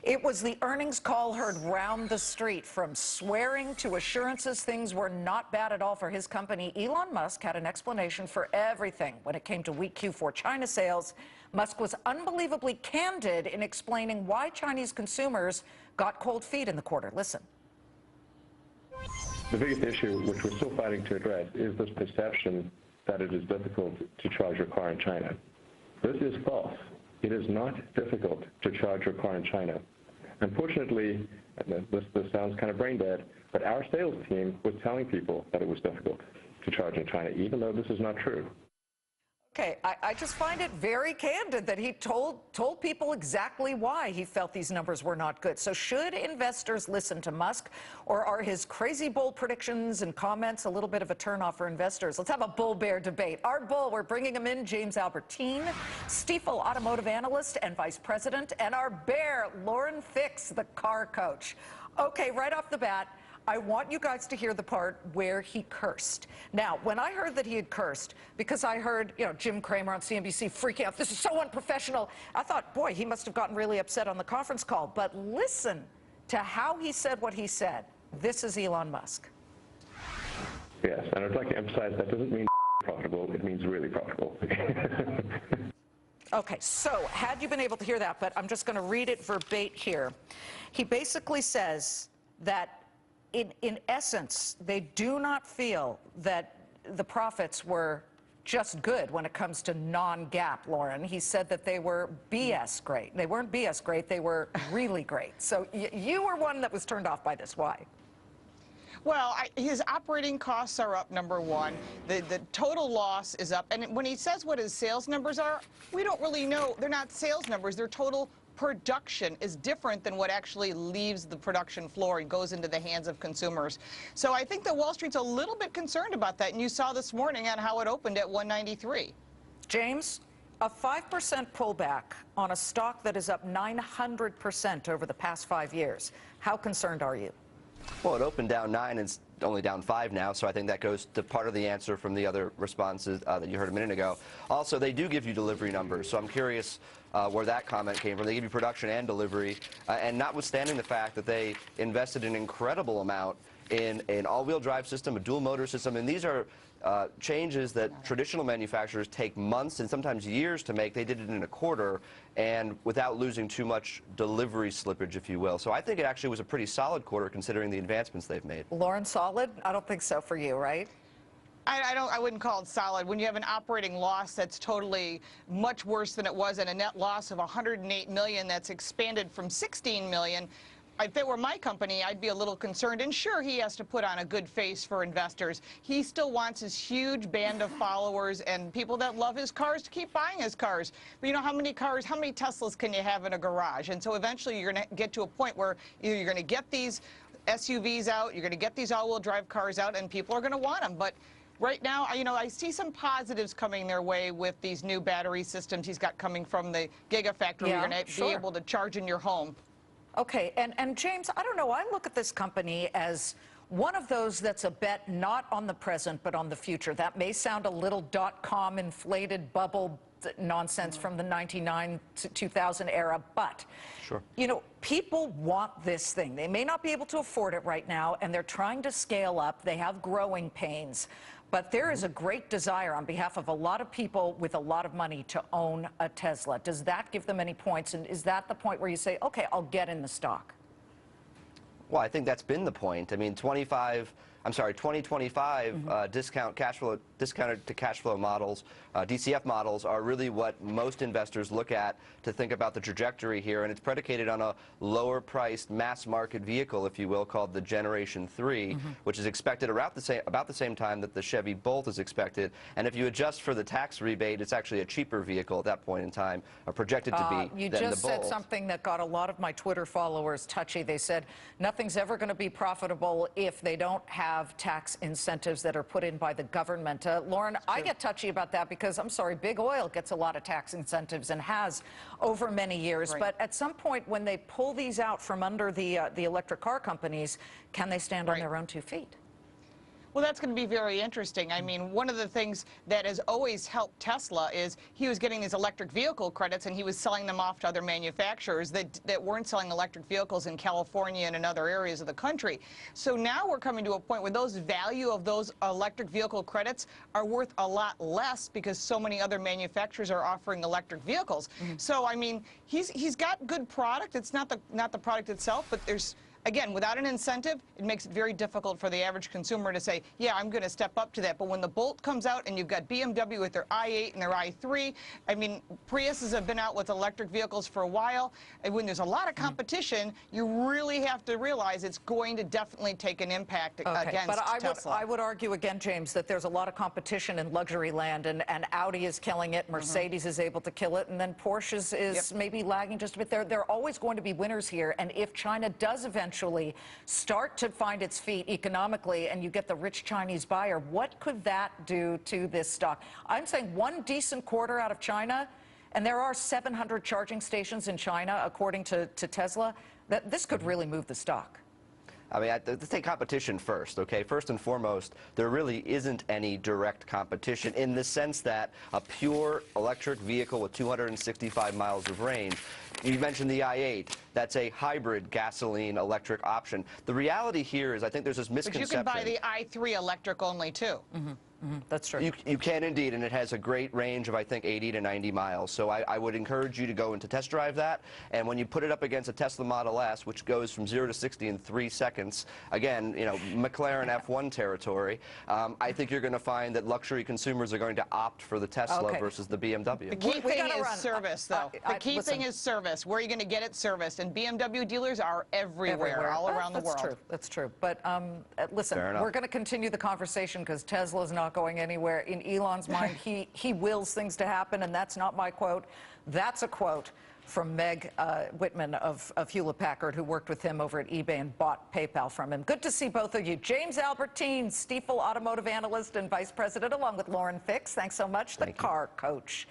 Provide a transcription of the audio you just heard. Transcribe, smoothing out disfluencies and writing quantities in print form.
It was the earnings call heard round the street, from swearing to assurances things were not bad at all for his company. Elon Musk had an explanation for everything when it came to weak Q4 China sales. Musk was unbelievably candid in explaining why Chinese consumers got cold feet in the quarter. Listen. The biggest issue, which we're still fighting to address, is this perception that it is difficult to charge your car in China. This is false. It is not difficult to charge your car in China. Unfortunately, this sounds kind of brain dead, but our sales team was telling people that it was difficult to charge in China, even though this is not true. Okay, I just find it very candid that he told people exactly why he felt these numbers were not good. So should investors listen to Musk, or are his crazy bold predictions and comments a little bit of a turnoff for investors? Let's have a bull-bear debate. Our bull, we're bringing him in, James Albertine, Stifel Automotive Analyst and Vice President, and our bear, Lauren Fix, the car coach. Okay, right off the bat, I want you guys to hear the part where he cursed. Now, when I heard that he had cursed, because I heard, Jim Cramer on CNBC freaking out, this is so unprofessional, I thought, boy, he must have gotten really upset on the conference call. But listen to how he said what he said. This is Elon Musk. Yes, and I'd like to emphasize that doesn't mean profitable, it means really profitable. Okay, so had you been able to hear that, but I'm just going to read it verbatim here. He basically says that in essence, they do not feel that the profits were just good when it comes to non-GAAP, Lauren. He said that they were BS great. They weren't BS great, they were really great. So you were one that was turned off by this. Why? Well, his operating costs are up, number one. The total loss is up. And when he says what his sales numbers are, we don't really know. They're not sales numbers. They're total production is different than what actually leaves the production floor and goes into the hands of consumers. So I think that Wall Street's a little bit concerned about that. And you saw this morning on how it opened at 193. James, a 5% pullback on a stock that is up 900% over the past 5 years. How concerned are you? Well, it opened down 9 and it's only down 5 now, so I think that goes to part of the answer from the other responses that you heard a minute ago. Also, they do give you delivery numbers, so I'm curious where that comment came from. They give you production and delivery, and notwithstanding the fact that they invested an incredible amount in an all-wheel drive system, a dual motor system, and these are changes that traditional manufacturers take months and sometimes years to make. They did it in a quarter, and without losing too much delivery slippage, if you will. So I think it actually was a pretty solid quarter considering the advancements they've made. Lauren, solid? I don't think so for you, right? I wouldn't call it solid. When you have an operating loss that's totally much worse than it was, and a net loss of $108 million that's expanded from $16 million, if it were my company, I'd be a little concerned. And sure, he has to put on a good face for investors. He still wants his huge band of followers and people that love his cars to keep buying his cars. But you know, how many Teslas can you have in a garage? And so eventually you're going to get to a point where either you're going to get these SUVs out, you're going to get these all-wheel drive cars out, and people are going to want them. But right now, I see some positives coming their way with these new battery systems he's got coming from the Gigafactory. Yeah, you're going to be able to charge in your home. Okay, and James, I don't know, I look at this company as one of those that's a bet not on the present but on the future. That may sound a little .com inflated bubble nonsense from the 99 to 2000 era, but sure, people want this thing. They may not be able to afford it right now, and they're trying to scale up. They have growing pains. But there is a great desire on behalf of a lot of people with a lot of money to own a Tesla. Does that give them any points? And is that the point where you say, okay, I'll get in the stock? Well, I think that's been the point. I mean, 2025 discounted to cash flow models, DCF models, are really what most investors look at to think about the trajectory here, and it's predicated on a lower priced mass market vehicle, if you will, called the Generation 3, which is expected about the same time that the Chevy Bolt is expected. And if you adjust for the tax rebate, it's actually a cheaper vehicle at that point in time, projected to be you than the Bolt. You just said something that got a lot of my Twitter followers touchy. They said nothing's ever going to be profitable if they don't have tax incentives that are put in by the government. Lauren, I get touchy about that because, I'm sorry, big oil gets a lot of tax incentives and has over many years. Right. But at some point, when they pull these out from under the electric car companies, can they stand on their own 2 feet? Well, that's going to be very interesting. I mean, one of the things that has always helped Tesla is he was getting these electric vehicle credits and he was selling them off to other manufacturers that weren't selling electric vehicles in California and in other areas of the country. So now we're coming to a point where those value of those electric vehicle credits are worth a lot less because so many other manufacturers are offering electric vehicles. So, I mean, he's got good product. It's not the product itself, but there's, again, without an incentive, it makes it very difficult for the average consumer to say, yeah, I'm going to step up to that. But when the Bolt comes out and you've got BMW with their i8 and their i3, I mean, Priuses have been out with electric vehicles for a while. And when there's a lot of competition, you really have to realize it's going to definitely take an impact against Tesla. I would argue again, James, that there's a lot of competition in luxury land, and Audi is killing it, Mercedes is able to kill it, and then Porsche is maybe lagging just a bit. There are always going to be winners here, and if China does eventually start to find its feet economically and you get the rich Chinese buyer, what could that do to this stock? I'm saying one decent quarter out of China, and there are 700 charging stations in China, according to Tesla, that this could really move the stock. I mean, let's take competition first, okay? First and foremost, there really isn't any direct competition in the sense that a pure electric vehicle with 265 miles of range, you mentioned the i8, that's a hybrid gasoline electric option. The reality here is I think there's this misconception. But you can buy the i3 electric only, too. That's true. You can indeed, and it has a great range of, I think, 80 to 90 miles. So I would encourage you to go and to test drive that. And when you put it up against a Tesla Model S, which goes from 0 to 60 in 3 seconds, again, you know, McLaren F1 territory, I think you're going to find that luxury consumers are going to opt for the Tesla versus the BMW. The key thing is service, though. The key thing is service. Where are you going to get it serviced? And BMW dealers are everywhere. All around the world. That's true. That's true. But listen, we're going to continue the conversation because Tesla's not going anywhere. In Elon's mind, he wills things to happen, and that's not my quote. That's a quote from Meg Whitman of Hewlett-Packard, who worked with him over at eBay and bought PayPal from him. Good to see both of you. James Albertine, Stifel automotive analyst and vice president, along with Lauren Fix. Thanks so much. The car coach.